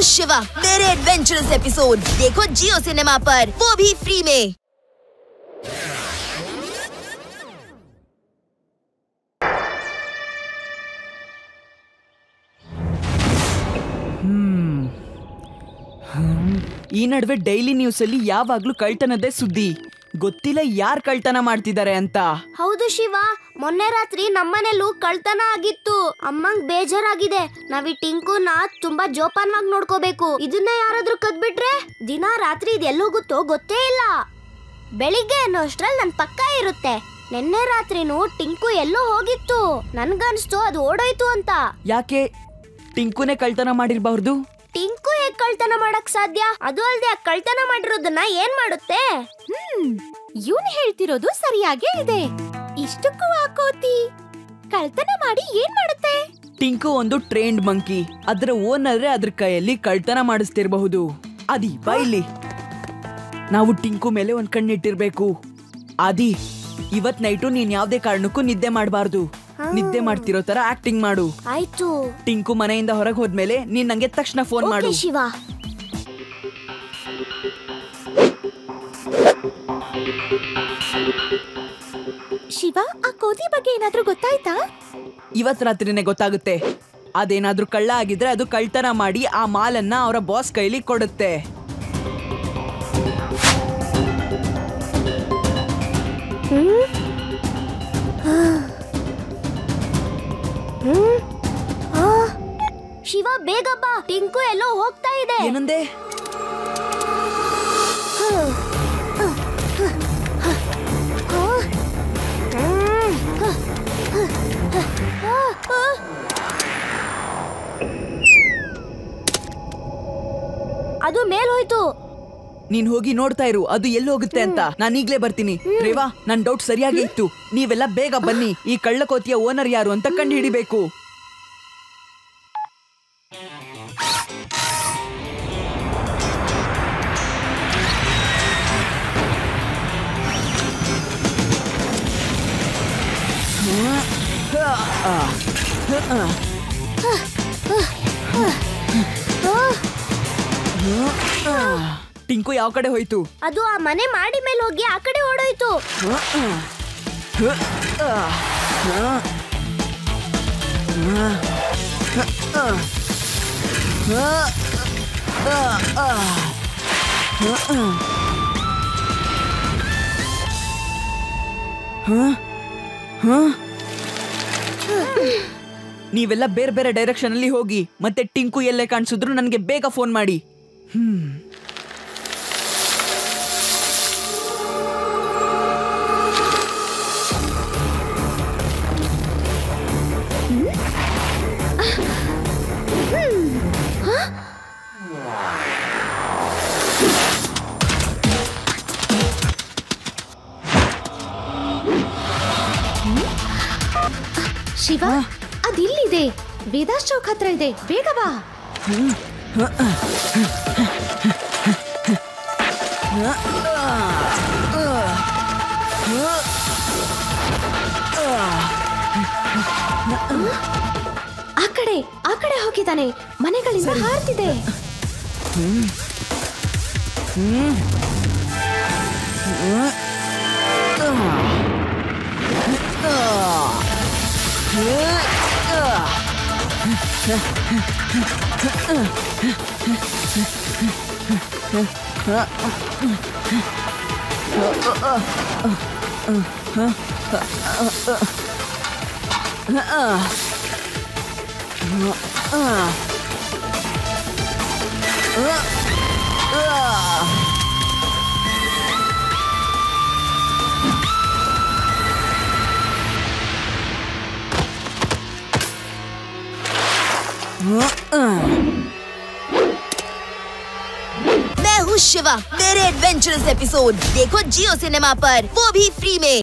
शिवा, मेरे adventurous episode देखो जियो cinema पर, वो भी फ्री में। ಈ ನಡುವೆ ಡೈಲಿ ನ್ಯೂಸ್ ಅಲ್ಲಿ ಯಾವಾಗ್ಲೂ ಕಳ್ತನದೇ ಸುದ್ದಿ. ಗೊತ್ತಿಲ್ಲ ಯಾರ್ ಕಳ್ತನ ಮಾಡ್ತಿದ್ದಾರೆ ಅಂತ. ಹೌದು ಶಿವ, ಮೊನ್ನೆ ರಾತ್ರಿ ನಮ್ಮನೆಲ್ಲೂ ಕಳ್ತನ ಆಗಿತ್ತು. ಅಮ್ಮಂಗ್ ಬೇಜಾರಾಗಿದೆ. ನಾವಿ ಟಿಂಕುನ ತುಂಬಾ ಜೋಪಾನವಾಗಿ ನೋಡ್ಕೋಬೇಕು. ಇದನ್ನ ಯಾರಾದ್ರೂ ಕದ್ಬಿಟ್ರೆ ದಿನ ರಾತ್ರಿ ಇದೆಲ್ಲೋಗುತ್ತೋ ಗೊತ್ತೇ ಇಲ್ಲ. ಬೆಳಿಗ್ಗೆ ಅನ್ನೋಷ್ಟ್ರಲ್ಲಿ ನನ್ ಪಕ್ಕ ಇರುತ್ತೆ. ನಿನ್ನೆ ರಾತ್ರಿನೂ ಟಿಂಕು ಎಲ್ಲೋ ಹೋಗಿತ್ತು. ನನ್ಗನ್ಸ್ತು ಅದು ಓಡೋಯ್ತು ಅಂತ. ಯಾಕೆ ಟಿಂಕುನೇ ಕಳ್ತನ ಮಾಡಿರ್ಬಾರ್ದು? ಟಿಂಕು ಹೇಗ್ ಕಳ್ತನ ಮಾಡಕ್ ಸಾಧ್ಯ? ಅದು ಅಲ್ದೆ ಕಳ್ತನ ಮಾಡಿರೋದನ್ನ ಏನ್ ಮಾಡುತ್ತೆ? ಇವನ್ ಹೇಳ್ತಿರೋದು ಸರಿಯಾಗೇ ಇದೆ. ಇಷ್ಟಕ್ಕೂ ಆ ಕೋತಿ ಕಳ್ತನ ಮಾಡಿ ಏನ್ ಮಾಡುತ್ತೆ? ಟಿಂಕು ಒಂದು ಟ್ರೈನ್ಡ್ ಮಂಕಿ. ಅದರ ಓನರ್ ಅದ್ರ ಕೈಯಲ್ಲಿ ಕಳ್ತನ ಮಾಡಿಸ್ತಿರ್ಬಹುದು. ಆದಿ ಬೈಲಿ, ನಾವು ಟಿಂಕು ಮೇಲೆ ಒಂದ್ ಕಣ್ಣಿಟ್ಟಿರ್ಬೇಕು. ಆದಿ, ಇವತ್ ನೈಟು ನೀನ್ ಯಾವ್ದೇ ಕಾರಣಕ್ಕೂ ನಿದ್ದೆ ಮಾಡಬಾರ್ದು. ನಿದ್ದೆ ಮಾಡ್ತಿರೋ ತರ ಆಕ್ಟಿಂಗ್ ಮಾಡು. ಆಯ್ತು. ಟಿಂಕು ಮನೆಯಿಂದ ಹೊರಗೆ ಹೋದ್ಮೇಲೆ ನೀನ್ ನಂಗೆ ತಕ್ಷಣ ಫೋನ್ ಮಾಡು. ಶಿವ. ಶಿವ, ಆ ಕೋತಿ ಬಗ್ಗೆ ಏನಾದ್ರೂ ಗೊತ್ತಾಯ್ತಾ? ಇವತ್ ರಾತ್ರಿನೇ ಗೊತ್ತಾಗುತ್ತೆ. ಅದೇನಾದ್ರೂ ಕಳ್ಳ ಆಗಿದ್ರೆ ಅದು ಕಳ್ತನ ಮಾಡಿ ಆ ಮಾಲನ್ನ ಅವರ ಬಾಸ್ ಕೈಲಿ ಕೊಡುತ್ತೆ. ಶಿವ ಬೇಗ ಬಾ, ಟಿಂಕು ಎಲ್ಲೋ ಹೋಗ್ತಾ ಇದೆ. ಏನಂದೆ? ಅದು ಮೇಲ್ ಹೋಯ್ತು. ನೀನ್ ಹೋಗಿ ನೋಡ್ತಾ ಇರು, ಅದು ಎಲ್ಲಿ ಹೋಗುತ್ತೆ ಅಂತ. ನಾನು ಈಗ್ಲೇ ಬರ್ತೀನಿ. ರೇವಾ, ನನ್ ಡೌಟ್ ಸರಿಯಾಗಿ ಇತ್ತು. ನೀವೆಲ್ಲ ಬೇಗ ಬನ್ನಿ. ಈ ಕಳ್ಳಕೋತಿಯ ಓನರ್ ಯಾರು ಅಂತ ಕಂಡು ಹಿಡಿಬೇಕು. ಟಿಂಕು ಯಾವ ಕಡೆ ಹೋಯ್ತು? ಅದು ಆ ಮನೆ ಮಾಡಿ ಮೇಲೆ ಹೋಗಿ ಆ ಕಡೆ ಓಡೋಯ್ತು. ನೀವೆಲ್ಲ ಬೇರೆ ಬೇರೆ ಡೈರೆಕ್ಷನ್ ಅಲ್ಲಿ ಹೋಗಿ. ಮತ್ತೆ ಟಿಂಕು ಎಲ್ಲೇ ಕಾಣಿಸಿದ್ರು ನನಗೆ ಬೇಗ ಫೋನ್ ಮಾಡಿ. ಶಿವ, ಅದಿಲ್ಲಿದೆ. ವೇದಾಸ್ ಚೌಕ್ ಹತ್ರ ಇದೆ. ಬೇಗ ಬಾ. ಆ ಕಡೆ ಹೋಗಿದ್ದಾನೆ. ಮನೆಗಳಿಂದ ಹಾರ್ತಿದೆ. मैं हूँ शिवा, मेरे एडवेंचरस एपिसोड देखो जियो सिनेमा पर, वो भी फ्री में।